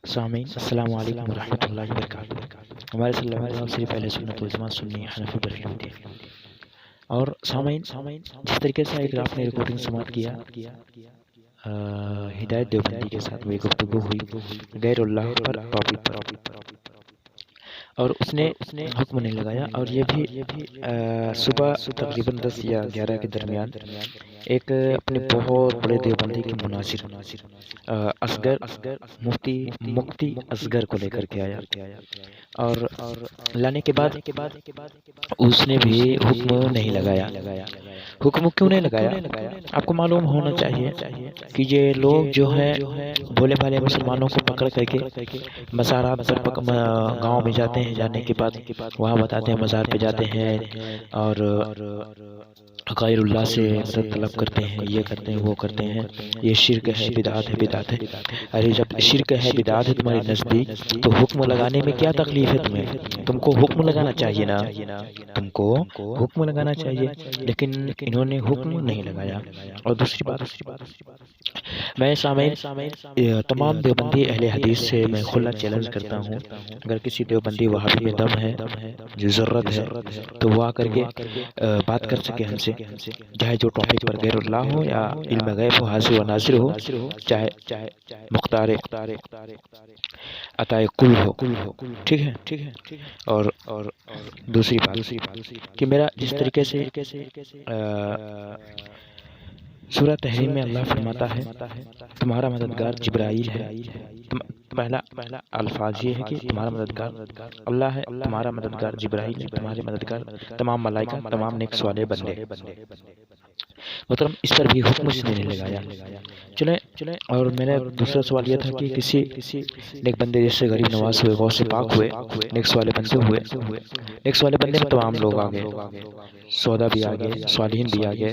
سامعین السلام علیکم ورحمۃ اللہ وبرکاتہ۔ ہمارے صلی اللہ علیہ وسلم صرف اہل سنت والجماعت سنی حنفی برحی ہوتے ہیں۔ اور سامعین جس طریقے سے ایک آپ نے ریکارڈنگ سماعت کیا ہدایت دیوبندی کے ساتھ وہ گفتگو ہوئی غیر اللہ پر ٹاپک پر، اور اس نے حکم نہیں لگایا، اور یہ بھی صبح تقریباً 10 یا 11 کے درمیان ایک اپنے بہت بڑے دیوبندی کے مناظر اصغر مفتی اصغر کو لے کر کے آیا، اور لانے کے بعد اس نے بھی حکم نہیں لگایا۔ حکم کیوں نہیں لگایا؟ آپ کو معلوم ہونا چاہیے کہ یہ لوگ جو ہے بھولے بھالے مسلمانوں کو پکڑ کر کے مزارات پر گاؤں میں جاتے ہیں، جانے کے بعد وہاں بتاتے ہیں مزار پہ جاتے ہیں اور غیر اللہ سے مدد طلب کرتے ہیں، یہ کرتے ہیں وہ کرتے ہیں، یہ شرک ہے، بدعت ہے، بدعت ہے۔ ارے جب شرک ہے، بدعت ہے تمہارے نزدیک، تو حکم لگانے میں کیا تکلیف ہے تمہیں؟ تم کو حکم لگانا چاہیے نا، تم کو حکم لگانا چاہیے، لیکن انہوں نے حکم نہیں لگایا۔ اور دوسری بات، میں سامعین تمام دیوبندی اہل حدیث سے میں کھلا چیلنج کرتا ہوں، اگر کسی دیوبندی وہابی میں دم ہے، جو ضرورت ہے، تو وہ آ کر کے بات کر سکے ہم سے، چاہے جو ٹاپک پر غیر اللہ ہو یا علم غیب ہو، حاضر و ناظر ہو، چاہے مختار عطائے کل ہو، ٹھیک ہے۔ اور دوسری بات کہ میرا جس طریقے سے سورہ تحریم میں اللہ فرماتا ہے تمہارا مددگار جبرائیل ہے، پہلا الفاظ یہ ہے کہ تمہارا مددگار اللہ ہے، تمہارا مددگار جبرائیل ہے، تمہارے مددگار تمام ملائکہ، تمام نیک والے بندے۔ محترم اس پر بھی حکم اس نے نہیں لگایا۔ چلیں، اور میرا دوسرا سوال یہ تھا کہ کسی نیک بندے جیسے غریب نواز ہوئے، غوث پاک ہوئے، نیک والے بندے ہوئے، نیک والے بندے میں تمام لوگ آ گئے، سودا بھی آ گئے، صالحین بھی آ گئے،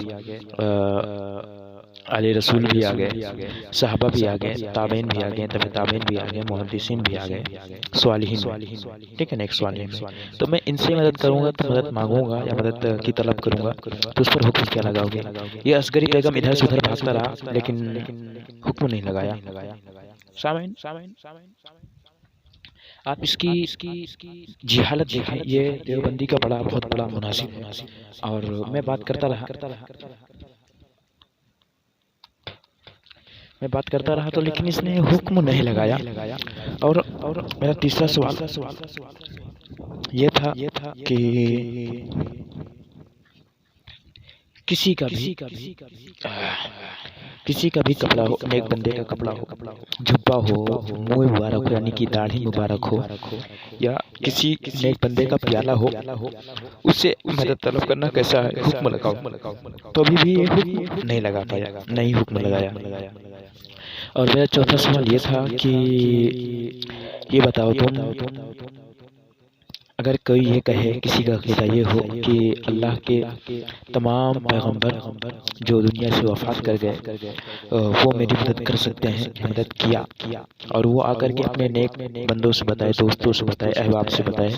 علی رسول بھی آ گئے، صحابہ بھی آ گئے، تابعین بھی آ گئے، تبع تابعین بھی آ گئے، محدثین بھی آ گئے، صالحین بھی، ٹھیک ہے نا، ایک صالحین میں تو میں ان سے مدد کروں گا، تو مدد مانگوں گا یا مدد کی طلب کروں گا، تو اس پر حکم کیا لگاؤ گے؟ یہ اصغری بیگم ادھر سے ادھر بھاگتا رہا لیکن حکم نہیں لگایا۔ سامعین آپ اس کی جہالت دیکھیں، یہ دیوبندی کا بہت بڑا مناظر ہے، اور میں بات کرتا رہا تو لیکن اس نے حکم نہیں لگایا۔ اور میرا تیسرا سوال یہ تھا کہ کسی کا بھی کپڑا ہو، نیک بندے کا کپڑا ہو، جھبا ہو، منہ مبارک ہو یعنی کہ داڑھی مبارک ہو، یا کسی نیک بندے کا پیالہ ہو، اس سے مدد طلب کرنا کیسا ہے؟ حکم لگاؤ، تو ابھی بھی یہ حکم نہیں لگا پایا، نہیں حکم لگایا۔ اور میرا چوتھا سوال یہ تھا کہ یہ بتاؤ تم، اگر کوئی یہ کہے، کسی کا عقیدہ یہ ہو کہ اللہ کے تمام پیغمبر جو دنیا سے وفات کر گئے وہ میری مدد کر سکتے ہیں، مدد کیا، اور وہ آ کر کے اپنے نیک بندوں سے بتائے، دوستوں سے بتائے، احباب سے بتائے،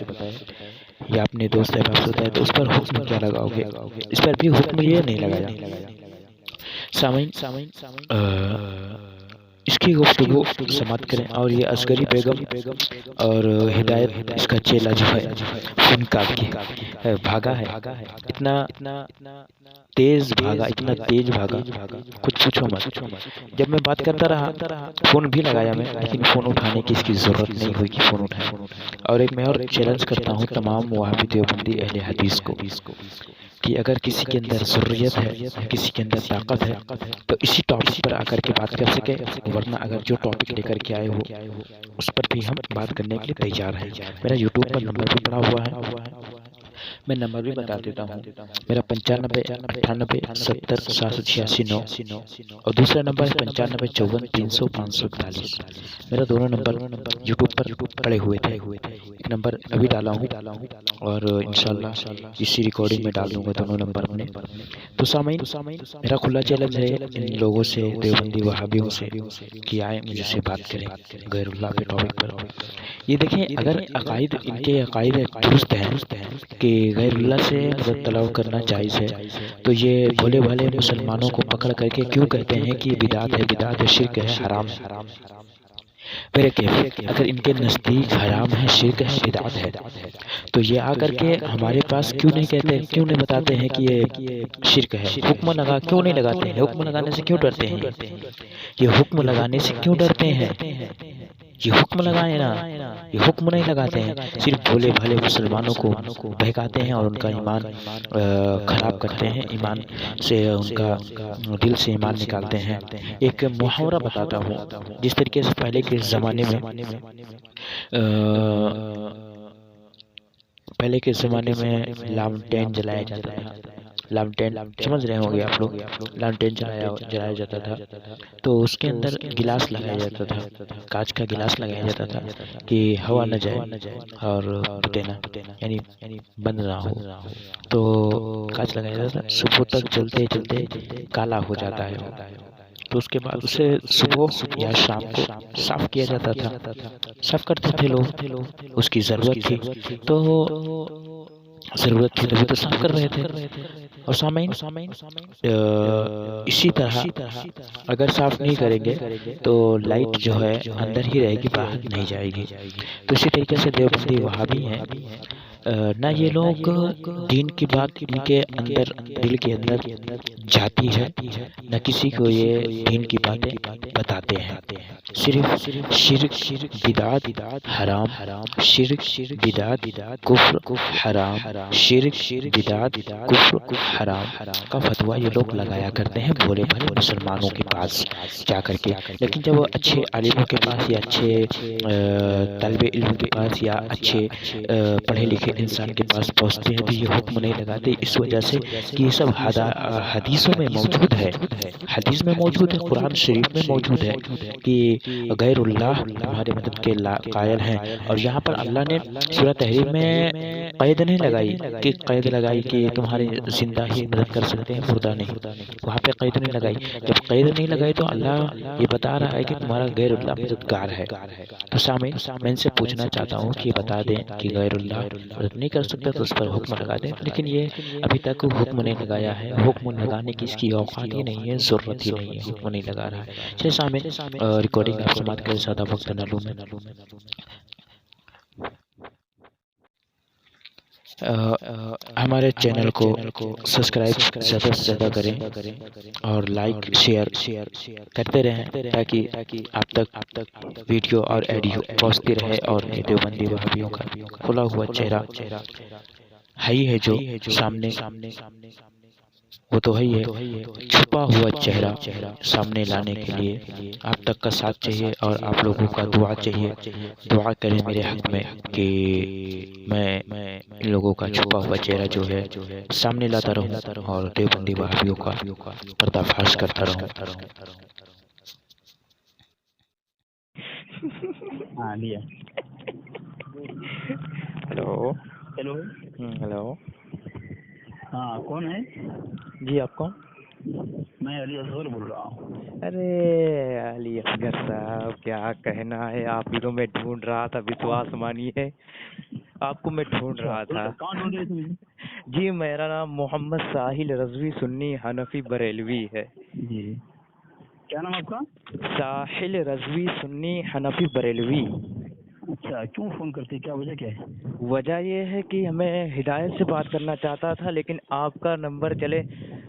یا اپنے دوست احباب سے بتائے، تو اس پر حکم کیا لگاؤ گے؟ اس پر بھی حکم یہ نہیں لگایا۔ سامعین اس کی گفتگو سماعت کریں، اور یہ اصغری بیگم اور ہدایت اس کا چیلا جو ہے فن کاٹ کے بھاگا ہے، اتنا تیز بھاگا کچھ پوچھو مت۔ جب میں بات کرتا رہا، فون بھی لگایا میں، لیکن فون اٹھانے کی اس کی ضرورت نہیں ہوئی کہ فون اٹھائے۔ اور ایک میں اور چیلنج کرتا ہوں تمام وہابی دیوبندی اہل حدیث کو کہ اگر کسی کے اندر ضروریت ہے، کسی کے اندر طاقت ہے، تو اسی ٹاپک پر آ کر کے بات کر سکے، ورنہ اگر جو ٹاپک لے کر کے آئے ہو اس پر بھی ہم بات کرنے کے لیے تیار ہیں۔ میرا یوٹیوب پر نمبر بھی پڑا ہوا ہے، میں نمبر بھی بتا دیتا ہوں، میرا 95 98 70 67 86 9، اور دوسرا نمبر ہے 95 54 300 541۔ میرا دونوں نمبر یوٹیوب پر پڑے ہوئے تھے، ایک نمبر ابھی ڈالا ہوں اور انشاءاللہ اسی ریکارڈنگ میں ڈال دوں گا دونوں نمبر اپنے۔ تو سامعین میرا کھلا چیلنج ہے ان لوگوں سے، دیوبندی وہابیوں سے، کہ آئے مجھ سے بات کریں غیر اللہ کے ٹاپک پر۔ یہ دیکھیں، اگر عقائد ان کے عقائد درست ہیں کہ غیر اللہ سے مدد طلب کرنا جائز ہے، تو یہ بھولے بھالے مسلمانوں کو پکڑ کر کے کیوں کہتے ہیں کہ بدعت ہے، بدعت ہے، شرک ہے، حرام ہے؟ میرے کیف اگر ان کے نزدیک حرام ہے، شرک ہے، بدعت ہے، تو یہ آ کر کے ہمارے پاس کیوں نہیں کہتے، کیوں نہیں بتاتے ہیں کہ یہ شرک ہے؟ حکم لگا کیوں نہیں لگاتے ہیں؟ حکم لگانے سے کیوں ڈرتے ہیں؟ یہ حکم لگانے سے کیوں ڈرتے ہیں؟ یہ حکم لگائے نا، یہ حکم نہیں لگاتے ہیں، صرف بھولے بھالے مسلمانوں کو بہکاتے ہیں اور ان کا ایمان خراب کرتے ہیں، ایمان سے ان کا دل سے ایمان نکالتے ہیں۔ ایک محاورہ بتاتا ہوں، جس طریقے سے پہلے کے زمانے میں لامٹین جلایا جاتا تھا، لامٹین سمجھ رہے ہوں گے آپ لوگ، لامٹین جلایا جاتا تھا، تو اس کے اندر گلاس لگایا جاتا تھا، کانچ کا گلاس لگایا جاتا تھا کہ ہوا نہ جائے اور پھٹے نہ، یعنی بند نہ ہو، تو کانچ لگایا جاتا تھا، صبح تک چلتے چلتے کالا ہو جاتا ہے، تو اس کے بعد اسے صبح یا شام کو صاف کیا جاتا تھا، صاف کرتے تھے لوگ، اس کی ضرورت تھی تو صاف کر رہے تھے۔ اور سامعین اسی طرح اگر صاف نہیں کریں گے تو لائٹ جو ہے اندر ہی رہے گی، باہر نہیں جائے گی۔ تو اسی طریقے سے دیوبندی وہابی ہیں، نہ یہ لوگ دین کی بات ان کے اندر دل کے اندر جاتی ہے، نہ کسی کو یہ دین کی باتیں بتاتے ہیں، صرف شرک بدعت حرام، شرک بدعت کفر حرام، شرک بدعت کفر حرام کا فتویٰ یہ لوگ لگایا کرتے ہیں بھولے بھلے مسلمانوں کے پاس جا کر کے۔ لیکن جب وہ اچھے عالموں کے پاس یا اچھے طالب علم کے پاس یا اچھے پڑھے لکھے انسان کے پاس پہنچتے ہیں تو یہ حکم نہیں لگاتے، اس وجہ سے کہ یہ سب حدیثوں میں موجود ہے، حدیث میں موجود ہے، قرآن شریف میں موجود ہے کہ غیر اللہ تمہارے مدد کے قائل ہیں۔ اور یہاں پر اللہ نے سورہ تحریم میں قید نہیں لگائی کہ قید لگائی کہ تمہارے زندہ ہی مدد کر سکتے ہیں، مردہ نہیں، وہاں پہ قید نہیں لگائی۔ جب قید نہیں لگائی تو اللہ یہ بتا رہا ہے کہ تمہارا غیر اللہ مددگار ہے۔ تو سامعین میں ان سے پوچھنا چاہتا ہوں کہ بتا دیں کہ غیر اللہ مدد نہیں کر سکتا تو اس پر حکم لگا دیں، لیکن یہ ابھی تک حکم نہیں لگایا ہے، حکم لگانے کی اس کی اوقات ہی نہیں ہے، ضرورت ہی نہیں ہے، حکم نہیں لگا رہا ہے۔ چلیے سامعین ریکارڈنگ آپ سماعت کرے، زیادہ وقت نہ لوں میں۔ ہمارے چینل کو سبسکرائب زیادہ سے زیادہ کریں اور لائک شیئر کرتے رہیں تاکہ آپ تک ویڈیو اور ایڈیو پہنچتی رہے اور دیوبندی وہابیوں کا کھلا ہوا چہرہ ہے جو سامنے، وہ تو ہے چھپا ہوا چہرہ سامنے لانے کے لیے آپ تک کا ساتھ چاہیے اور آپ لوگوں کا دعا چاہیے۔ دعا کریں میرے حق میں کہ میں ان لوگوں کا چھپا ہوا چہرہ جو ہے سامنے لاتا رہوں اور دیوبندی وہابیوں کا پردہ فاش کرتا رہوں۔ ہاں لیا۔ ہیلو ہیلو، ہیلو، ہاں کون ہے؟ جی آپ کون؟ میں علی اصغر بول رہا ہوں۔ ارے علی اصغر صاحب کیا کہنا ہے، آپ ہی کو میں ڈھونڈ رہا تھا، وشواس مانیے آپ کو میں ڈھونڈ رہا تھا۔ کہاں ڈھونڈ رہے تھے؟ جی میرا نام محمد ساحل رضوی سنی حنفی بریلوی ہے۔ جی کیا نام آپ کا؟ ساحل رضوی سنی حنفی بریلوی۔ اچھا، کیوں فون کرتے، کیا وجہ کیا ہے؟ وجہ یہ ہے کہ ہمیں ہدایت سے بات کرنا چاہتا تھا، لیکن آپ کا نمبر چلے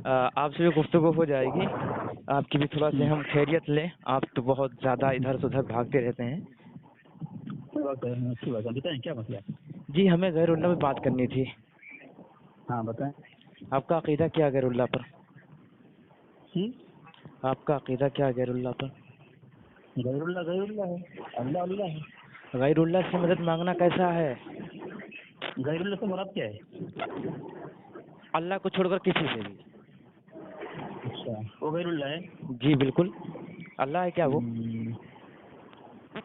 آپ سے بھی گفتگو ہو جائے گی، آپ کی بھی تھوڑا سے ہم خیریت لیں، آپ تو بہت زیادہ ادھر سے ادھر بھاگتے رہتے ہیں۔ اچھی بات ہے، بتائیں کیا مسئلہ ہے؟ جی ہمیں غیر اللہ میں بات کرنی تھی۔ ہاں بتائیں۔ آپ کا عقیدہ کیا غیر اللہ پر؟ جی آپ کا عقیدہ کیا غیر اللہ پر؟ غیر اللہ ہے، اللہ اللہ ہے۔ غیر اللہ سے مدد مانگنا کیسا ہے؟ غیر اللہ سے مراد کیا ہے؟ اللہ کو چھوڑ کر کسی سے بھی۔ اچھا، وہ غیر اللہ ہے؟ جی بالکل، اللہ ہے کیا وہ؟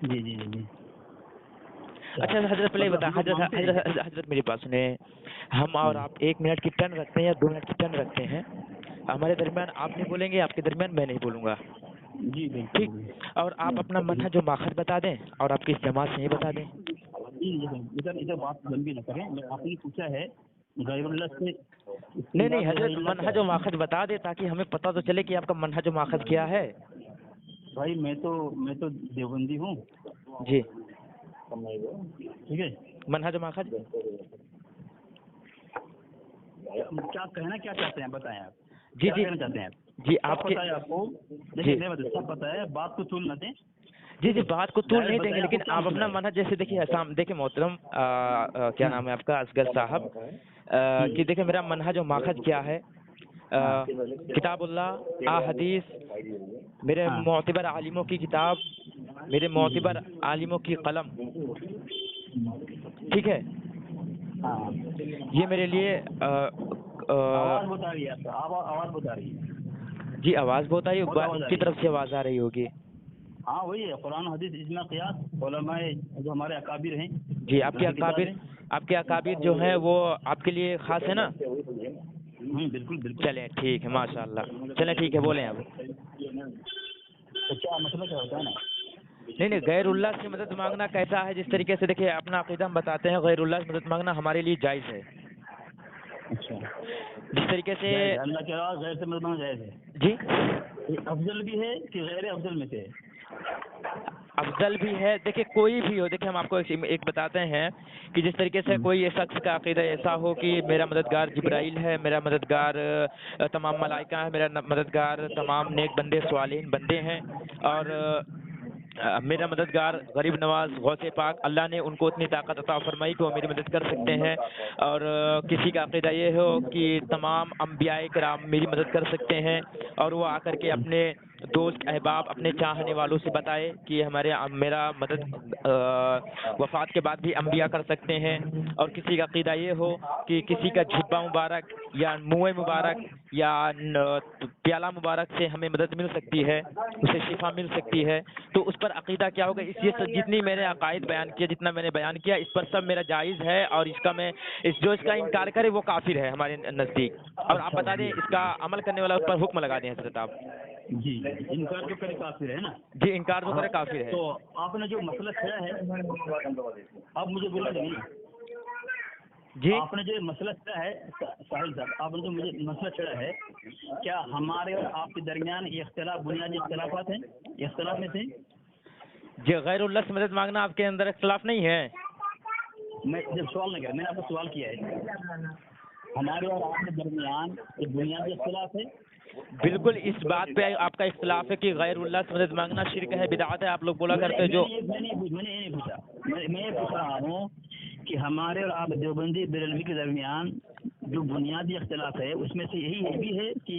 جی جی جی۔ اچھا حضرت پہلے بتا، حضرت میری بات سنیں، ہم اور آپ 1 منٹ کی ٹرن رکھتے ہیں یا 2 منٹ کی ٹرن رکھتے ہیں، ہمارے درمیان آپ نہیں بولیں گے، آپ کے درمیان میں نہیں بولوں گا، جی ٹھیک؟ اور آپ اپنا منہج و ماخذ بتا دیں اور آپ کس جماعت سے ہی بتا دیں۔ جی ادھر بات لمبی نہ کریں، آپ نے پوچھا ہے غیر اللہ سے۔ نہیں حضرت منہج و ماخذ بتا دیں تاکہ ہمیں پتہ تو چلے کہ آپ کا منہج و ماخذ کیا ہے۔ بھائی میں تو دیوبندی ہوں जी ठीक है, मनहज माखज। क्या कहना क्या चाहते हैं बताएं आप, जी क्या जी कहना चाहते हैं आप? जी सब आपके पता है आपको, जी देखिए सब पता है, बात को तूल न दें। जी जी बात को तूल डायरेक्ट नहीं देंगे, बताएं लेकिन आपको क्या आप मसला अपना है। मनहज जैसे देखिए देखिए मोहतरम क्या नाम है आपका, असगर साहब, कि देखिए मेरा मनहज और माखज क्या है। किताबुल्लाह आ हदीस, मेरे हाँ मोतबर आलिमों की किताब, मेरे मोतबर आलिमों की कलम, ठीक है। हाँ, ये मेरे लिए आवाज बता रही है आपका, आवाज बता रही है, जी आवाज़ बहुत आई, बहुत आवाज आ की रही तरफ है। से आवाज़ आ रही होगी। हाँ वही है, कुरान हदीस इजमा क़ियास, उलमाए जो हमारे अकाबिर हैं, जी उनकी किताब है। आपके अकाबिर जो हैं वो आपके लिए खास है ना। बिल्कुल बिल्कुल। चलें ठीक है, माशाल्लाह, चलें ठीक है, बोलें अब। तो क्या मसला क्या होता है ना। नहीं नहीं, गैरुल्लाह से मदद मांगना कैसा है, जिस तरीके से देखिए अपना अकीदा हम बताते हैं, गैरुल्लाह से मदद मांगना हमारे लिए जायज़ है। अच्छा, जिस तरीके से जायज़ है, अल्लाह के अलावा गैर से मदद मांगना जायज़ है। जी ये अफजल भी है कि गैर अफजल में से है? अफजल भी है, देखिए कोई भी हो, देखिए हम आपको एक बताते हैं कि जिस तरीके से कोई शख्स का अकीदा ऐसा हो कि मेरा मददगार जिब्राइल है, मेरा मददगार तमाम मलाइका है, मेरा मददगार तमाम नेक बंदे स्वालिहीन बंदे हैं, और मेरा मददगार गरीब नवाज गौसे पाक, अल्लाह ने उनको इतनी ताकत अता फरमाई कि वो मेरी मदद कर सकते हैं। और किसी का अकीदा ये हो कि तमाम अम्बियाए किराम मेरी मदद कर सकते हैं, और वो आकर के अपने दोस्त अहबाब अपने चाहने वालों से बताए कि मेरा मदद वफात के बाद भी अम्बिया कर सकते हैं। और किसी का अकीदा ये हो कि किसी का जिब्बा मुबारक या मुँह मुबारक या प्याला मुबारक से हमें मदद मिल सकती है, उसे शिफा मिल सकती है, तो उस पर अकीदा क्या होगा। इस ये सब जितनी मैंने अकायद बयान किया, जितना मैंने बयान किया, इस पर सब मेरा जायज़ है, और इसका इनकार करे वो काफिर है हमारे नज़दीक। और आप अच्छा बता दें, जी इसका अमल करने वाला उस पर हुक्म लगा दें हज़रत आप। जी, इनकार जो करे काफिर है ना। जी इनकार जो हाँ, करे काफिर है। तो आपने जो मसला छेड़ा है, आप मुझे बोला नहीं, जी आपने जो मसला छेड़ा है साहिल साहब, आपने जो मुझे मसला छेड़ा है, क्या हमारे और आपके दरमियान ये इख्तिलाफ बुनियादी इख्तिलाफात हैं, ये इख्तिलाफ में थे? जी गैरुल्लाह से मदद मांगना आपके अंदर इख्तिलाफ नहीं है। मैं जब सवाल नहीं किया, मैंने आपको सवाल किया है, हमारे और आपके दरमियान एक बुनियादी इख्तिलाफ है। बिल्कुल इस बात पे आपका इख्तिलाफ है कि गैरुल्लाह से मदद मांगना शिरक है, बिदअत है, आप लोग बोला करते हैं जो। मैंने ये नहीं पूछा, मैं ये पूछ रहा हूँ कि हमारे और आप देवबंदी बरेलवी के दरमियान जो बुनियादी इख्तिलाफ है, उसमें से यही भी है कि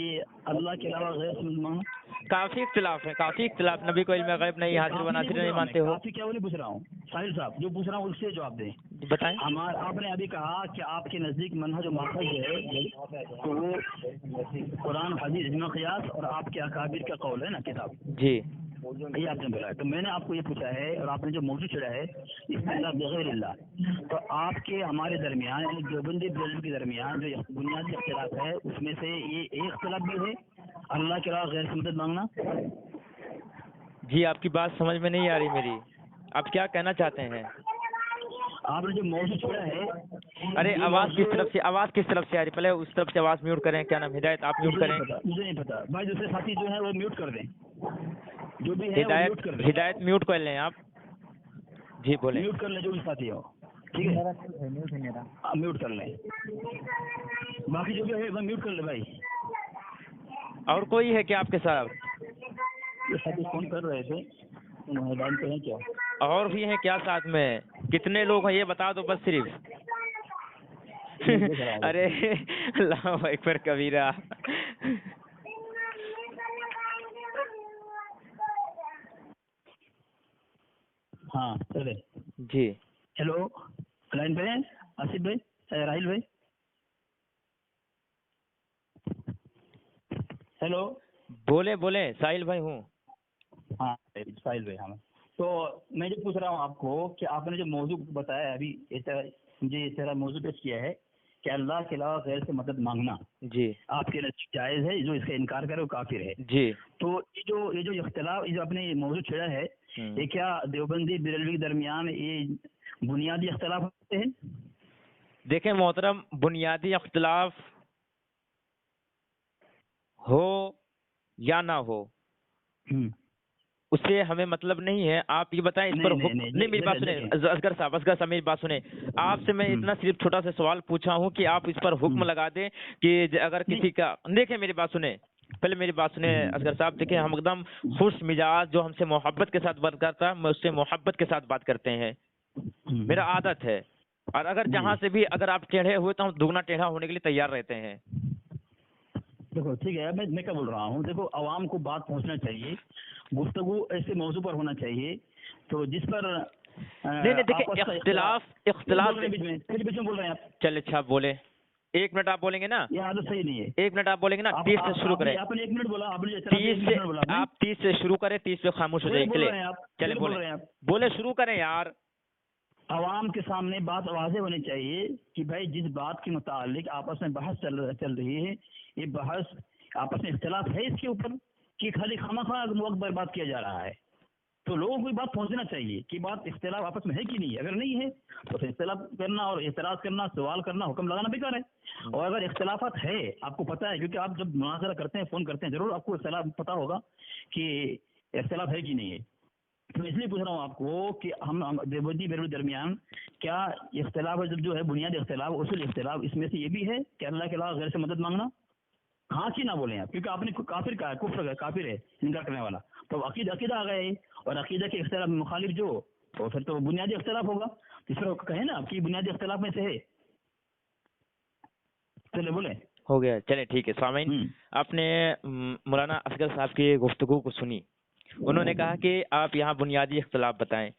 अल्लाह के अलावा गैर से मदद मांगो। काफी इख्तिलाफ है, काफी इख्तिलाफ। नबी को इल्म गैब नहीं, हाजिर व नासिर नहीं मानते हो। काफी क्या वो नहीं पूछ रहा हूँ साहिल साहब, जो पूछ रहा हूँ उससे जवाब दें। बताएं। आपने अभी कहा कि आपके नजदीक मनहज और माखज है, तो वो कुरान हदीस इजमा क़ियास और आपके अकाबिर का कौल है ना किताब, जी ये आपने बोला। तो मैंने आपको ये पूछा है, और आपने जो मौजूद छेड़ा है इस्तिलाफ बग़ैरिल्लाह, तो आपके हमारे दरमियान यानी देवबंदी बरेलवी के दरमियान जो बुनियादी इख्तिलाफ है, उसमें से ये एक इख्तिलाफ भी है अल्लाह के अलावा गैर से मदद मांगना। जी आपकी बात समझ में नहीं आ रही मेरी, आप क्या कहना चाहते हैं। आपने जो मौजूद छेड़ा है, अरे आवाज़ किस तरफ से आ रही, पहले उस तरफ से आवाज़ म्यूट करें। क्या नाम, हिदायत आप म्यूट करें। मुझे नहीं पता भाई, दूसरे साथी जो है वो म्यूट कर दें, जो भी है वो म्यूट कर दें, हिदायत म्यूट कर लें आप। जी बोलें। म्यूट कर लें जो भी साथी हो, ठीक है, म्यूट कर लें, बाकी जो भी है वो म्यूट कर ले भाई। और कोई है क्या आपके साथ। ये साथी फोन कर रहे थे, मैदान पे हैं क्या? और भी हैं क्या साथ में, कितने लोग हैं ये बता दो बस सिर्फ। अरे अल्लाह अकबर कबीरा। हाँ चले। जी हेलो, लाइन पे हैं आसिफ भाई, राहिल भाई। हेलो, बोले बोले, साहिल भाई हूँ। हाँ साहिल भाई, हाँ। तो मैं जो पूछ रहा हूँ आपको कि आपने जो मौजू बताया अभी, मुझे इस तरह मौजू पेश किया है कि अल्लाह के अलावा गैर से मदद मांगना जी आपके नज़दीक जायज़ है, जो इसका इनकार करे वो काफिर है। जी तो ये जो इख्तिलाफ, ये जो आपने मौजू छेड़ा है, ये क्या देवबंदी बरेलवी के दरमियान ये बुनियादी इख्तिलाफ होते हैं? देखें मोहतरम, बुनियादी इख्तिलाफ हो या ना हो, उससे हमें मतलब नहीं है। आप ये बताएं इस पर नहीं, नहीं, नहीं, मेरी बात सुने असगर साहब, मेरी बात सुने। आपसे मैं इतना सिर्फ छोटा सा सवाल पूछा हूँ कि आप इस पर हुक्म लगा दें कि अगर किसी का, देखें मेरी बात सुने, पहले मेरी बात सुने असगर साहब। देखिए हम एकदम खुश मिजाज, जो हमसे मोहब्बत के साथ बात करता है मैं उससे मोहब्बत के साथ बात करते हैं, मेरा आदत है। और अगर जहाँ से भी अगर आप टेढ़े हुए तो हम दुगना टेढ़ा होने के लिए तैयार रहते हैं। देखो ठीक है, मैं क्या बोल रहा हूँ, देखो आवाम को बात पहुँचना चाहिए, गुफ्तगू ऐसे मौजू पर होना चाहिए तो जिस पर नहीं देखिए, इख्तिलाफ बीच में बोल रहे हैं आप। चले अच्छा बोले, 1 मिनट आप बोलेंगे ना, ये आदत सही नहीं है। 1 मिनट आप बोलेंगे ना, 30 से शुरू करें। आपने 1 मिनट बोला, आपने 30 से आप 30 से शुरू करें, 30 पे खामोश हो जाइए। चले बोले शुरू करें यार। आवाम के सामने बात वाज़ेह होनी चाहिए कि भाई जिस बात के मुतालिक आपस में बहस चल रही है, ये बहस आपस में इख्तिलाफ है इसके ऊपर कि खाली खामखा वक्त बर्बाद किया जा रहा है। तो लोगों को बात पहुंचना चाहिए कि बात इख्तिलाफ आपस में है कि नहीं है। अगर नहीं है तो फिर इख्तिलाफ करना और एतराज़ करना, सवाल करना, हुक्म लगाना बेकार है। और अगर इख्तिलाफात है, आपको पता है, क्योंकि आप जब मुनाज़रा करते हैं, फ़ोन करते हैं, ज़रूर आपको इख्तिलाफ पता होगा कि इख्तिलाफ है कि नहीं है। तो इसलिए पूछ रहा हूँ आपको कि हम देवबंदी बेरौनी दरमियान क्या इख्तिलाफ जो है, बुनियादी इख्तिलाफ, उसूल इख्तिलाफ, इसमें से ये भी है कि अल्लाह के अलावा गैर से मदद मांगना? हाँ कि ना बोले आप, क्योंकि आपने काफिर कहा है, कुफ्र है, काफिर है इनकार करने वाला। तो अकीदा आ गए, और अकीदा के इख्तिलाफ मुखालिफ जो, तो फिर तो बुनियादी इख्तिलाफ होगा। इस पर कहें ना कि बुनियादी इख्तिलाफ में से है। चले बोले हो गया, चले ठीक है। सामीन, आपने मौलाना असगर साहब की गुफ्तगू को सुनी, उन्होंने कहा कि आप यहाँ बुनियादी इख्तिलाफ बताएं।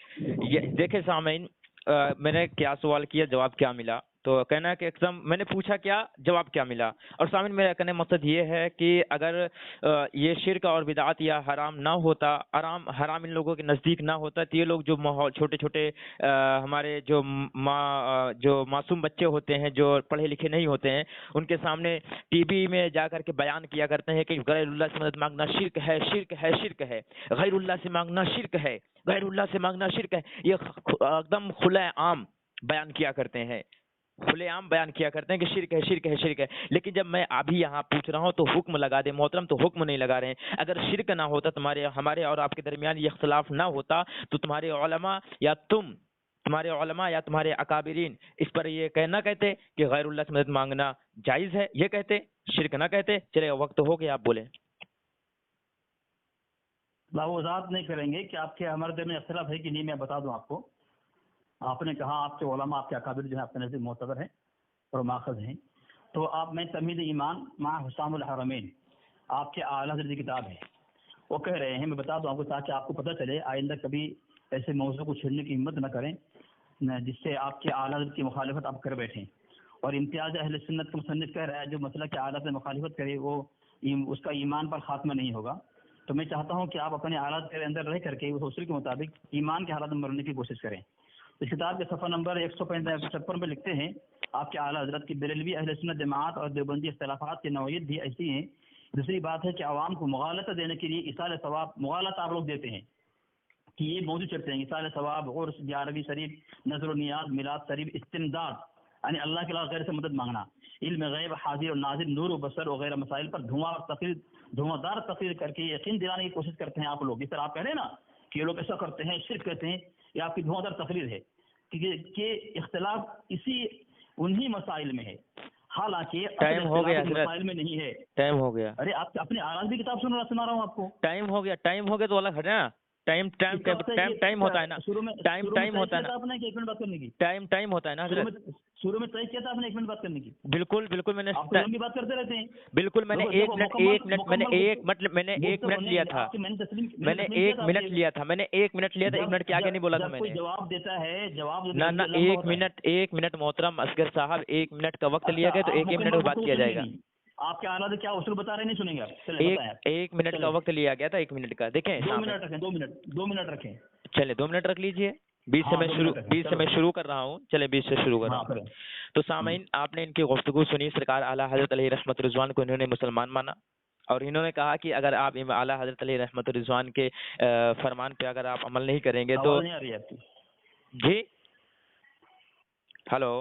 ये देखे सामीन, मैंने क्या सवाल किया, जवाब क्या मिला, तो कहना कि एकदम मैंने पूछा क्या, जवाब क्या मिला। और सामीन मेरा कहने मकसद ये है कि अगर ये शिर्क और बिदात या हराम ना होता, हराम इन लोगों के नज़दीक ना होता, तो ये लोग जो माहौल छोटे छोटे हमारे जो मासूम बच्चे होते हैं, जो पढ़े लिखे नहीं होते हैं, उनके सामने टीवी में जा करके बयान किया करते हैं कि गैरुल्लाह से मदद मांगना शिर्क है, शिर्क है, शिर्क है, गैरुल्लाह से मांगना शिर्क है, गैरुल्लाह से मांगना शिर्क है। ये एकदम खुले आम बयान किया करते हैं, खुलेआम बयान किया करते हैं कि शिर्क है, शिर्क है, शिर्क है। लेकिन जब मैं अभी यहाँ पूछ रहा हूँ तो हुक्म लगा दे मोहतरम, तो हुक्म नहीं लगा रहे हैं। अगर शिर्क ना होता, हमारे और आपके दरमियान ये इख्तिलाफ ना होता, तो तुम्हारे उलमा या तुम्हारे अकाबिरीन इस पर ये कहना कहते कि गैरुल्लाह से मदद मांगना जायज़ है, ये कहते, शिर्क ना कहते। चले वक्त हो गया, आप बोले। वजाहत नहीं करेंगे कि आपके हमारे दरमियान इख्तिलाफ है कि नहीं, मैं बता दूं आपको। आपने कहा आपके उलमा, आपके अकाबिर जो है आपके नज़दीक मोतबर हैं और माखज़ हैं। तो आप, मैं तमीद ईमान मा हुसामुल हरमैन, आपके आला हज़रत की किताब है, वो कह रहे हैं, मैं बता दूं आपको ताकि आपको पता चले, आइंदा कभी ऐसे मौजू को छेड़ने की हिम्मत न करें जिससे आपके आला हज़रत की मुखालिफत आप कर बैठें। और इम्तियाज़ अहले सुन्नत का मुसन्निफ कह रहा है, जो मसला के आला से मुखालिफत करे वो उसका ईमान पर खात्मा नहीं होगा। तो मैं चाहता हूँ कि आप अपने हालात के अंदर रह करके उस उसूल के मुताबिक ईमान के हालात में मरने की कोशिश करें। इस किताब के सफ़ा नंबर 155 में लिखते हैं, आपके आला हज़रत की बरेलवी अहले सुन्नत जमात और देवबंदी इख्तिलाफात की नौयत भी ऐसी हैं। दूसरी बात है कि आवाम को मुगालता देने के लिए इसाल सवाब, मुगालता आप लोग देते हैं कि ये मौजूद चलते हैं, इसाल सवाब, उर्स, 11वीं शरीफ, नज़र नियाज, मिलाद शरीफ, इस्तिमदाद, यानी अल्लाह के अलावा गैर से मदद मांगना, इल्म गैब, हाजिर और नाजिर, नूर और बसर वगैरह मसाइल पर धुआंधार तकरीर करके यकीन दिलाने की कोशिश करते हैं आप लोग। जिस तरह आप कह रहे हैं ना कि ये लोग ऐसा करते हैं, शिर्क कहते हैं, ये आपकी धुआंधार तकरीर है कि इख्तिलाफ इसी उन्हीं मसाइल में है, हालांकि टाइम हो गया, मसाइल में नहीं है। टाइम हो गया। अरे आप अपने आराज भी किताब सुना रहा हूँ आपको। टाइम हो गया तो अलग है ना। टाइम होता है ना, टाइम होता है ना, आपने 1 मिनट बात करने की, टाइम होता है ना। शुरू में तय किया था आपने 1 मिनट बात करने की। बिल्कुल मैंने लंबी बात करते रहते हैं। बिल्कुल मैंने 1 मिनट लिया था, मैंने 1 मिनट लिया था, 1 मिनट के आगे नहीं बोला था मैंने। जवाब देता है, जवाब ना 1 मिनट मोहतरम असगर साहब, 1 मिनट का वक्त लिया गया तो 1 मिनट में बात किया जाएगा। आपके आला क्या उसूल बता रहे, नहीं सुनेंगे आप। चलिए 1 मिनट का वक्त लिया गया था, 1 मिनट का। देखें 2 मिनट रखें, 2 मिनट रखें। चले 2 मिनट रख लीजिए। 20 से मैं शुरू कर रहा हूँ। चले 20 से शुरू कर रहा हूँ। तो सामीन, आपने इनकी गुफ्तगू सुनी। सरकार आला हज़रत अलैहि रहमत रिज़वान को इन्होंने मुसलमान माना, और इन्होंने कहा कि अगर आप आला हज़रत अलैहि रहमत रिज़वान के फरमान पे अगर आप अमल नहीं करेंगे तो। जी हेलो,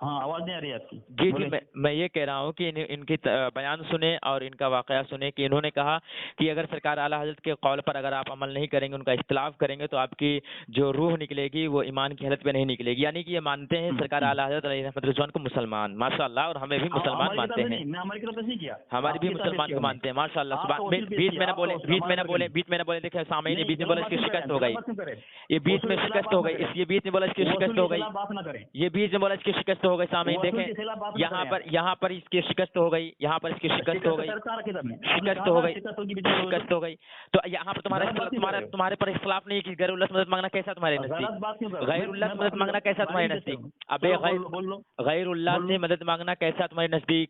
हाँ आवाज नहीं आ रही है आपकी। जी जी बोले। मैं ये कह रहा हूँ कि इनकी बयान सुने और इनका वाकया सुने कि इन्होंने कहा कि अगर सरकार आला हजरत के कौल पर अगर आप अमल नहीं करेंगे, उनका इख्तिलाफ करेंगे, तो आपकी जो रूह निकलेगी वो ईमान की हालत में नहीं निकलेगी। यानी कि ये मानते हैं सरकार आला हजरत अलैहि रहमत रिजवान को मुसलमान, माशाअल्लाह, और हमें भी मुसलमान हमारी मानते किताब से हैं, नहीं, मैं हमारी किताब से नहीं किया, हमारी भी आपकी किताब पेश मुसलमान किया को मैंने। मानते हैं माशाअल्लाह। आप सुबह तवसील पेश बीच किया, में न आप बोले, तो बीच में न हमारे बोले, करें। बीच में न बोले, देखिए सामने नहीं बीच में बोला गलत इसकी बात क्यों शिकस्त करें, हो गलत गई, बात क्यों करें? ये बीच वसूल में के खिलाफ शिकस्त बात हो ना गई, करें, ये बीच में बोला इसकी वसूल शिकस्त के हो गई, खिलाफ बात ना करें, ये बीच में बोला इसकी शिकस्त हो गई। सामने वसूल देखें के खिलाफ बात ना करें आप। यहाँ पर इसकी शिकस्त हो गई, यहाँ पर इसकी शिकस्त हो गई, शिकस्त करता किताब में आपने शिकस्त कहा हो था गई, शिकस्त होगी बीच में बोलोगे शिकस्त हो गई। तो यहाँ पर तुम्हारा गलत बात क्यों कर तुम्हारा रहे हो? तुम्हारे पर इख्तिलाफ नहीं है कि गैरुल्लाह से मदद मांगना कैसा तुम्हारे गलत नजदीक, बात क्यों कर रहे हो? गैरुल्लाह से मैं मदद मांगना कैसा तुम्हारे बारी नजदीक? हूँ। अबे चलो बोल लो गैरुल्लाह बोल से लो। मदद मांगना कैसा तुम्हारे नजदीक?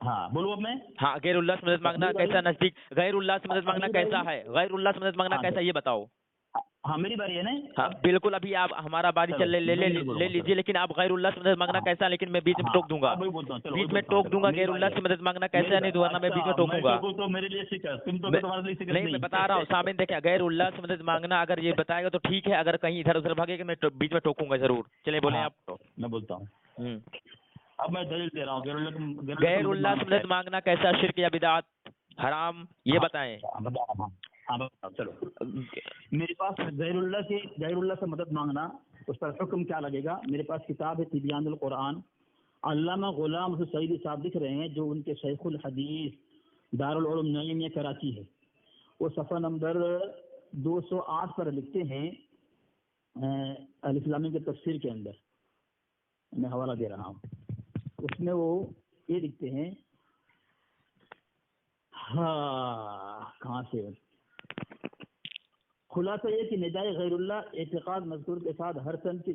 हाँ बोलूँ अब मैं? हाँ, गैरुल्लाह से मदद मांगना मेरी बारी कैसा नजदीक? गैरुल्लाह से मदद अब मांगना मेरी बारी कैसा है? है? गैरुल्लाह से मदद मांगना हाँ कैसा, ये बताओ। हाँ मेरी बारी है ना हाँ अब। बिल्कुल, अभी आप हमारा बारी चलो चल ले ले मैं ले, इधर ले बोलूँगा, लीजिए, लेकिन आप गैरुल्लाह से मदद मांगना हाँ कैसा, लेकिन मैं बीच में हाँ टोक दूंगा, अब वही बोलता हूँ, चलो बीच वही में बोलता हूँ, टोक चलो दूंगा। मेरी बारी गैरुल्लाह है। से मदद मांगना कैसा है, नहीं तो वरना मैं बीच में मैं टोकूंगा। टोकूँ तो मेरे लिए शिकस्त, तुम तो मैं तुम्हारे लिए शिकस्त नहीं, मैं बता रहा हूँ सामने, देखिए गैरुल्लाह से मदद मांगना अगर ये बताएगा तो ठीक है, अगर कहीं इधर उधर भागेगा मैं बीच में टोकूंगा जरूर। चलिए बोले हाँ आप। तो मैं बोलता हूँ, हम्म। अब मैं दलील दे रहा हूँ गैरुल्लाह से मदद मांगना कैसा, शिर्क या बिदात, हराम, ये बताएं। बता रहा हूँ। हाँ बताओ चलो। मेरे पास गैरुल्लाह से मदद मांगना, उस पर हुक्म क्या लगेगा? मेरे पास किताब है तिबियानुल कुरान, अल्लामा गुलाम हुसैन सईदी साहब लिख रहे हैं, जो उनके शेखुल हदीस दारुल उलूम नईमिया कराची है। वो सफ़ा नंबर 208 पर लिखते हैं अल इस्लामी के तफसीर के अंदर, मैं हवाला दे रहा हूँ, उसमें वो ये लिखते हैं, हाँ कहाँ से, खुलासा ये कि निदाए गैरुल्लाह एतकाद मज़कूर के साथ हर सन की,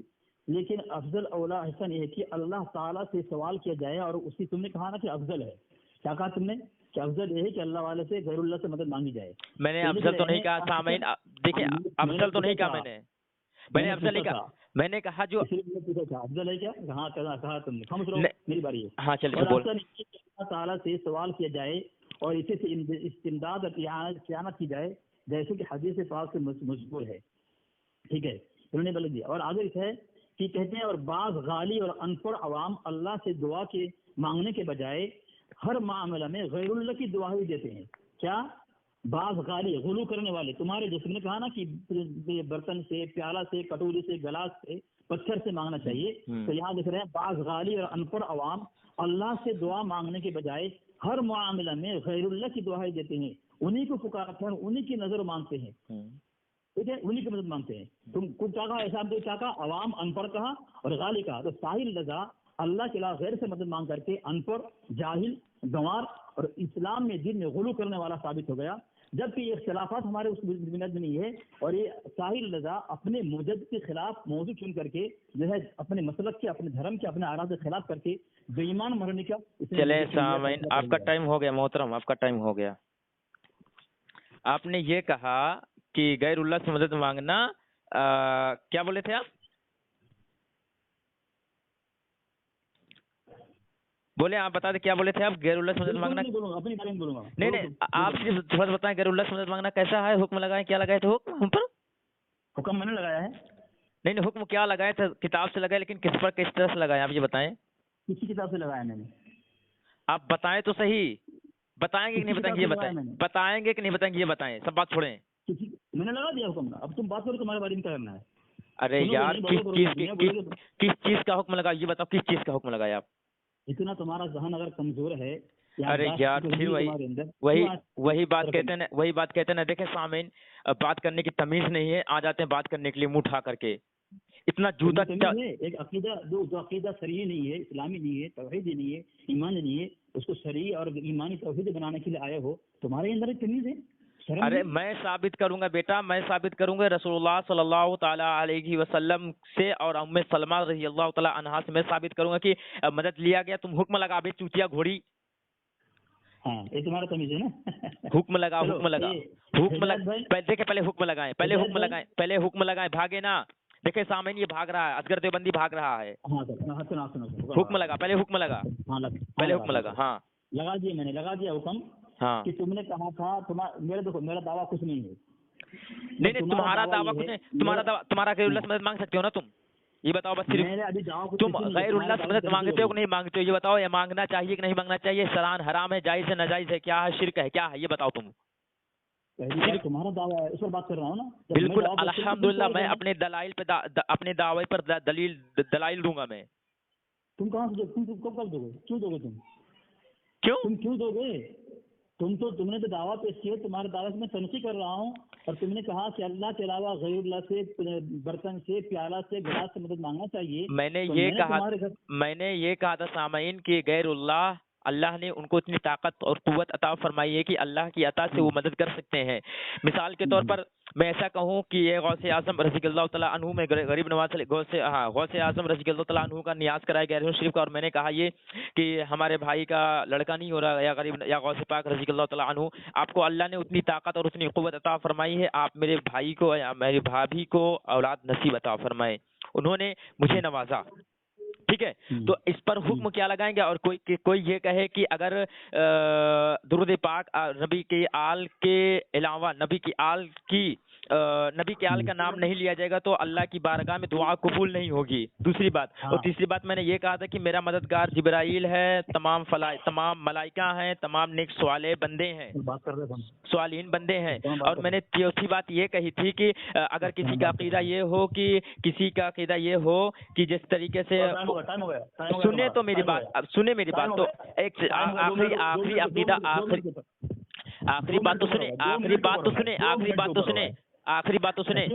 लेकिन अफजल औला हसन ये है कि अल्लाह ताला से सवाल किया जाए, और उसी तुमने कहा ना कि अफजल है, क्या कहा तुमने कि अफजल ये है कि अल्लाह वाले से गैरुल्लाह से मदद मांगी जाए। मैंने अफजल तो नहीं कहा सामईन, देखिए अफजल तो नहीं कहा मैंने अफजल नहीं कहा, मैंने कहा जो इसलिए पूछा था अफजल है क्या, कहा तुमने, खामोश रहो, मेरी बारी है। हाँ चलिए और बोल। अल्लाह ताला से सवाल किया जाए और इसी से इस्तिमदाद और इस्तिआनत की जाए, जैसे कि हदीस पाक से मजबूर है, ठीक है, उन्होंने बोल दिया। और आगे है कि कहते हैं, और बाज़ गाली और अनपढ़ अवाम अल्लाह से दुआ के मांगने के बजाय हर मामला में गैरुल्लाह की दुआ ही देते हैं। क्या? बाज़ गाली, गुलू करने वाले, तुम्हारे जैसे ने कहा ना कि बर्तन से, प्याला से, कटोरी से, गिलास से, पत्थर से मांगना चाहिए, तो यहाँ देख रहे हैं बाज़ गाली और अनपढ़ अवाम अल्लाह से दुआ मांगने के बजाय हर मामला में गैरुल्लाह की दुआ ही देते हैं, उन्हीं को पुकारते हैं, उन्हीं की नजर मांगते हैं, ठीक है, उन्हीं की मदद मांगते हैं। तुम क्या कहा, ऐसा हमको क्या कहा, अवाम अनपढ़ कहा और गाली कहा, तो साहिल लगा अल्लाह के अलावा गैर से मदद मांग करके अनपढ़, जाहिल, गंवार और इस्लाम में दिन में गुलू करने वाला साबित हो गया। जबकि ये इख्तिलाफात हमारे उस बुनियाद में नहीं है, और ये साहिल लगा अपने मुजद्दिद के खिलाफ मौजू चुन करके जो है अपने मसलक के, अपने धर्म के, अपने आरा के खिलाफ करके बेईमान मरने का। चले सामईन, आपका टाइम हो गया मोहतरम, आपका टाइम हो गया। आपने ये कहा कि गैरुल्लाह से मदद मांगना, क्या बोले थे आप? बोले, आप बता दे क्या बोले थे आप? गैरुल्लाह से मदद मांगना, अपनी बारे में बोलूंगा। नहीं आप सिर्फ थोड़ा बताएं, गैरुल्लाह से मदद मांगना कैसा है, हुक्म लगाए, क्या लगाए थे हुक्म हम पर? हुक्म मैंने लगाया है। नहीं हुक्म क्या लगाए थे? किताब से लगाए, लेकिन किस पर, किस तरह से लगाए, आप ये बताएं। किसी किताब से लगाया मैंने। आप बताएं तो सही, बताएंगे कि नहीं बताएंगे ये बताएं, बताएंगे कि नहीं बताएंगे ये बताएं, सब बात छोड़ें। मैंने लगा दिया हुक्म, अब तुम बात करो, तुम्हारे बारे में क्या करना है। अरे यार किस चीज का हुक्म लगा, ये बताओ, किस चीज का हुक्म लगाया आप? इतना तुम्हारा जहन अगर कमजोर है, अरे यार फिर वही बात कहते ना, देखे सामईन, बात करने की तमीज नहीं है, आ जाते हैं बात करने के लिए मुंह उठा करके, इतना जूता एक अकीदा जो अकीदा सही नहीं है, इस्लामी नहीं है, तौहीद नहीं है, ईमान नहीं है, उसको सही और ईमानी तौहीद बनाने के लिए आए हो, तुम्हारे अंदर एक तमीज है। अरे मैं साबित करूंगा बेटा, मैं साबित करूंगा रसूलुल्लाह सल्लल्लाहु ताला अलैहि वसल्लम से और उम्मे सलमा रज़ी अल्लाह ताला अन्हा से मैं साबित करूंगा कि मदद लिया गया। तुम हुक्म लगा बे चूतिया घोड़ी। हाँ ये तुम्हारा तमीज है ना। हुक्म लगा, हुक्म लगा, हुक्म लगा, देखे पहले हुक्म लगाए, पहले हुक्म लगाए, भागे ना। देखे सामईन ये भाग रहा है, असगर देवबंदी भाग रहा है। हुक्म लगा, पहले हुक्म लगा, पहले हुक्म लगा। हाँ लगा दिया, मैंने लगा दिया हुक्म। हाँ कि तुमने कहा था, मेरा दावा कुछ नहीं है। नहीं तुम्हारा दावा कुछ नहीं, तुम्हारा गैरुल्लाह से मदद मांग सकते हो ना तुम? یہ بتاؤ بس صرف میں نے ابھی دعویٰ کو تم کسی نے غیر اللہ سے مدد مانگتے ہو کہ نہیں مانگتے ہو؟ یہ بتاؤ، یہ مانگنا چاہیے کہ نہیں مانگنا چاہیے؟ شرعاً حرام ہے، جائز ہے، ناجائز ہے، کیا ہے، شرک ہے، کیا ہے، یہ بتاؤ تم۔ پہلی بات تمہارا دعویٰ ہے، اس پر بات کر رہا ہوں نا۔ جب میں بالکل دعویٰ پیش کروں تو الحمدللہ، تم میں کہو اپنے دلائل پہ اپنے دعوے پر دلائل دوں گا میں۔ تم کہاں سے تم کب دو گے؟ کیوں دو گے کیوں؟ تم کیوں دو گے؟ تم نے تو دعویٰ پیش کیا، تمہارے دعوے سے میں تنقید کر رہا ہوں، اور تم نے کہا کہ اللہ کے علاوہ غیر اللہ سے، برتن سے، پیالہ سے، گلاس سے مدد مانگنا چاہیے۔ میں نے تو میں نے یہ کہا تھا سامعین کہ غیر اللہ نے ان کو اتنی طاقت اور قوت عطا فرمائی ہے کہ اللہ کی عطا سے وہ مدد کر سکتے ہیں۔ مثال کے طور پر میں ایسا کہوں کہ یہ غوث اعظم رضی اللہ تعالیٰ عنہ میں غریب نواز غوث اعظم رضی اللہ تعالیٰ عنہ کا نیاز کرایا گیا شریف کا، اور میں نے کہا یہ کہ ہمارے بھائی کا لڑکا نہیں ہو رہا یا غریب یا غوث پاک رضی اللہ تعالیٰ عنہ، آپ کو اللہ نے اتنی طاقت اور اتنی قوت عطا فرمائی ہے، آپ میرے بھائی کو یا میری بھابھی کو اولاد نصیب عطا فرمائے، انہوں نے مجھے نوازا۔ ٹھیک ہے، تو اس پر حکم کیا لگائیں گے؟ اور کوئی یہ کہے کہ اگر درود پاک نبی کے آل کے علاوہ نبی کے آل کا نام نہیں لیا جائے گا تو اللہ کی بارگاہ میں دعا قبول نہیں ہوگی، دوسری بات۔ اور تیسری بات میں نے یہ کہا تھا کہ میرا مددگار جبرائیل ہے، تمام ملائکہ ہیں، تمام نیک صالح بندے ہیں، صالحین بندے ہیں۔ اور میں نے چوتھی بات یہ کہی تھی کہ اگر کسی کا عقیدہ یہ ہو کہ جس طریقے سے سنیں تو میری بات، اب سنیں میری بات، تو ایک آخری عقیدہ آخری بات تو سنیں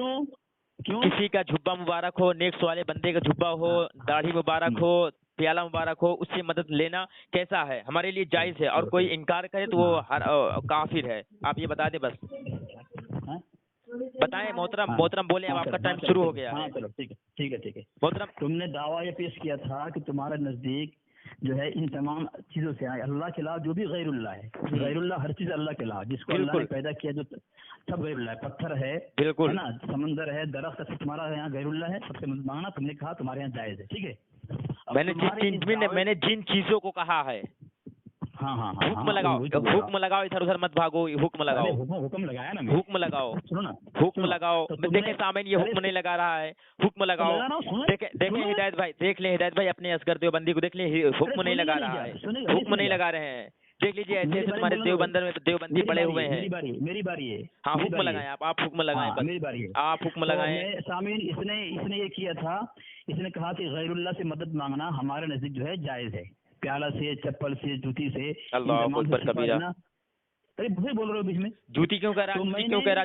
کسی کا جھبا مبارک ہو، نیک صالح بندے کا جھبا ہو، داڑھی مبارک ہو، پیالہ مبارک ہو، اس سے مدد لینا کیسا ہے؟ ہمارے لیے جائز ہے، اور کوئی انکار کرے تو وہ کافر ہے۔ آپ یہ بتا دیں بس، بتائیں محترم بولیں، اب آپ کا ٹائم شروع ہو گیا ہے۔ چلو ٹھیک ہے محترم، تم نے دعویٰ یہ پیش کیا تھا کہ تمہارے نزدیک جو ہے ان تمام چیزوں سے اللہ کے علاوہ جو بھی غیر اللہ ہے، غیر اللہ ہر چیز اللہ کے علاوہ، جس کو اللہ نے پیدا کیا جو سب غیر اللہ ہے، پتھر ہے، بالکل نا، سمندر ہے، درخت ہے، تمہارا یہاں غیر اللہ ہے، سب سے مدد مانگنا تم نے کہا تمہارے یہاں جائز ہے، ٹھیک ہے۔ میں نے جن چیزوں کو کہا ہے، حکم لگاؤ، ادھر ادھر مت بھاگو، حکم لگاؤ، حکم لگایا نا، حکم لگاؤ، حکم لگاؤ۔ دیکھیں سامعین، یہ حکم نہیں لگا رہا ہے، حکم لگاؤ۔ دیکھیں ہدایت بھائی، دیکھ لیں ہدایت بھائی، اپنے اصغر دیوبندی کو دیکھ لیں، حکم نہیں لگا رہا ہے، حکم نہیں لگا رہے ہیں۔ دیکھ لیجیے ایسے تمہارے دیوبندی پڑے ہوئے ہیں۔ میری باری ہے، ہاں حکم لگائیں، آپ حکم لگائیں، میری باری ہے، آپ حکم لگائیں۔ سامعین، اس نے یہ کیا تھا، اس نے کہا کہ غیر اللہ سے مدد مانگنا ہمارے نزدیک جو ہے جائز ہے، پیالہ سے، چپل سے، جوتی سے، اللہ اکبر کبیرہ۔ ارے بول رہے ہو بیچ میں، جوتی کیوں کہہ رہا ہے؟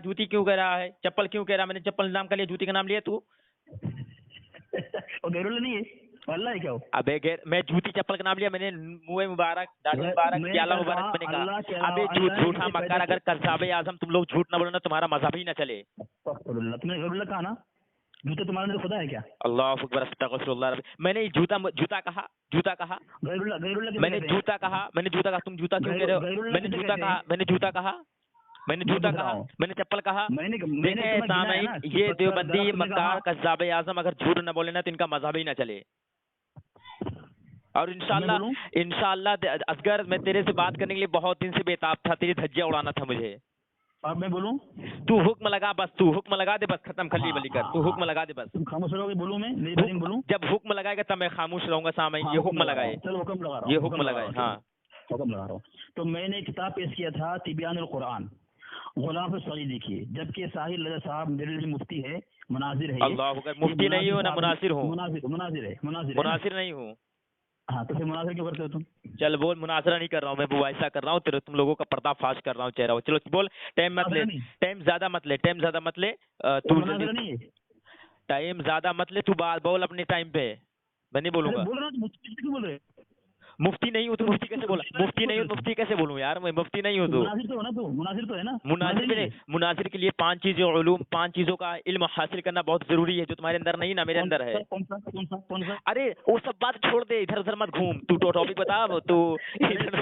جوتی کیوں کہہ رہا ہے؟ چپل کیوں کہہ رہا ہے؟ میں نے چپل نام کا لیا، جوتی کا نام لیا تو غیر اللہ نہیں ہے، اللہ ہے کیا ہو؟ ابے میں جوتی چپل کا نام لیا، میں نے منہ مبارک، داڑھی مبارک، پیالہ مبارک میں نے کہا۔ ابے جھوٹا مکار، اگر قذاب اعظم تم لوگ جھوٹ نہ بولو نا، تمہارا مذہب ہی نہ چلے۔ تم نے غیر اللہ کہا نا، جوتا تمہارا اندر خدا ہے کیا؟ اللہ اکبر، استغفر اللہ ربی۔ میں نے جوتا کہا، غیر اللہ میں نے جوتا کہا، تم جوتا کیوں کہہ رہے ہو؟ میں نے جوتا کہا، میں نے چپل کہا۔ دیکھیں سامعین، یہ دیوبندی مکار قذاب اعظم اگر جھوٹ نہ بولے نا تو ان کا مذہب ہی نہ چلے۔ اور انشاءاللہ اصغر، میں تیرے سے بات کرنے کے لیے بہت دن سے بےتاب تھا، تیری دھجیاں اڑانا تھا مجھے۔ اب میں بولوں؟ تو حکم لگا، بس تو حکم لگا دے، بس ختم، کھلی بلی کر، تو حکم لگا دے بس۔ تم خاموش رہو گے، بولوں میں؟ میری باری میں بولوں؟ جب حکم لگائے گا تب میں خاموش رہوں گا سامعین۔ یہ حکم لگائے، چلو حکم لگا رہا ہوں، یہ حکم لگائے، ہاں حکم لگا رہا ہوں۔ تو میں نے کتاب پیش کیا تھا تبیان القرآن، غلام الصغیری کی، جبکہ ساحل رضا صاحب میرے لیے مفتی ہے، مناظر ہے۔ اللہ اکبر، مفتی نہیں ہوں نہ مناظر ہوں، مناظر نہیں ہوں۔ ہاں تو پھر مناظر کیوں کرتے ہو تم؟ چل بول، مناظرہ نہیں کر رہا ہوں میں، مباحثہ کر رہا ہوں، تم لوگوں کا پردہ فاش کر رہا ہوں چہرہ۔ چلو بول، ٹائم زیادہ مت لے، ٹائم زیادہ مت لے، تو بول اپنے ٹائم پہ، میں نہیں بولوں گا۔ بول رہے مفتی نہیں ہوں تو مفتی کیسے بولا؟ مفتی نہیں ہوں تو مفتی کیسے بولوں یار؟ میں مفتی نہیں ہوں تو مناظر تو ہے نا۔ مناظر کے لیے 5 چیزیں، علوم، 5 چیزوں کا علم حاصل کرنا بہت ضروری ہے، جو تمہارے اندر نہیں نا، میرے اندر ہے۔ کون سا؟ ارے وہ سب بات چھوڑ دے، ادھر ادھر مت گھوم، تو ٹاپک بتا، تو ادھر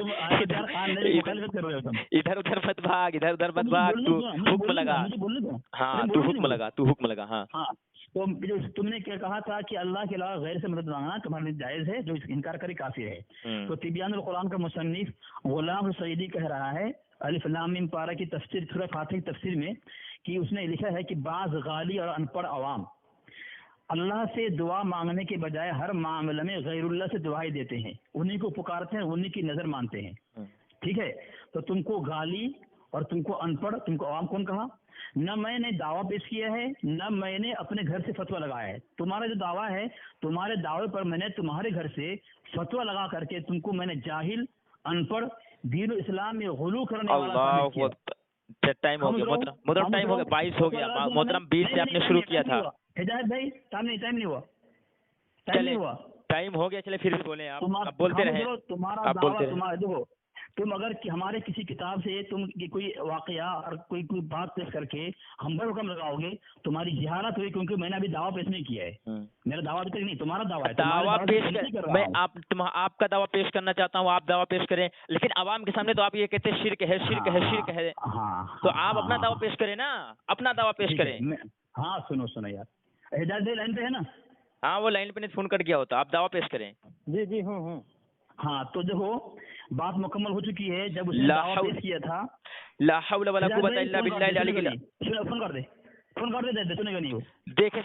ادھر مت بھاگ، تو حکم لگا، ہاں تو حکم لگا، ہاں۔ تو جو تم نے کیا کہا تھا کہ اللہ کے علاوہ غیر سے مدد مانگنا تمہارے لیے جائز ہے، جو انکار کرے کافر ہے۔ تو تبیان القرآن کا مصنف غلام الصغیری کہہ رہا ہے، الف لام میم پارہ کی تفسیر، سورہ فاتحہ کی تفسیر میں، کہ اس نے لکھا ہے کہ بعض غالی اور ان پڑھ عوام اللہ سے دعا مانگنے کے بجائے ہر معاملے میں غیر اللہ سے دعائیں دیتے ہیں، انہی کو پکارتے ہیں، انہی کی نظر مانتے ہیں، ٹھیک ہے؟ تو تم کو گالی اور تم کو ان پڑھ، تم کو عوام کون کہا؟ نہ میں نے دعویٰ پیش کیا ہے، نہ میں نے اپنے گھر سے فتویٰ لگایا ہے. تمہارا جو دعویٰ ہے، تمہارے دعوے پر میں نے تمہارے گھر سے فتویٰ لگا کر کے تم کو میں نے جاہل، ان پڑھ، دین و اسلام میں غلو کرنے والا ثابت کیا. ٹائم ہو گیا محترم، ٹائم ہو گیا، 22 ہو گیا محترم، 20 سے آپ نے شروع کیا تھا. ہدایت بھائی ٹائم نہیں ہوا، ٹائم نہیں ہوا. ٹائم ہو گیا، چلے پھر بھی بولیں آپ بولتے رہیں، تمہارا آپ بولتے رہیں. دعویٰ دیکھو، تم اگر ہمارے کسی کتاب سے تم کوئی واقعہ اور کوئی بات پیش کر کے ہم پر حکم لگاؤ گے، تمہاری جہالت ہوئی، کیونکہ میں نے ابھی دعویٰ پیش نہیں کیا ہے. میرا دعویٰ ابھی تک نہیں، تمہارا دعویٰ ہے. دعویٰ پیش میں آپ کا دعویٰ پیش کرنا چاہتا ہوں، آپ دعویٰ پیش کریں، لیکن عوام کے سامنے تو آپ یہ کہتے ہیں شرک ہے، شرک ہے، شرک ہے. تو آپ اپنا دعویٰ پیش کریں نا، اپنا دعویٰ پیش کریں. ہاں سنو یار، ہدایت بھائی لائن پہ ہے نا؟ ہاں وہ لائن پہ نہیں، فون کٹ گیا ہوتا. آپ دعویٰ پیش کریں. جی ہوں. ہاں تو دیکھو بات مکمل ہو چکی ہے. جب اس نے دعویٰ پیش کیا تھا، لا حول ولا قوت الا باللہ العلی العظیم. فون کر دے، سنے گا نہیں وہ. دیکھیں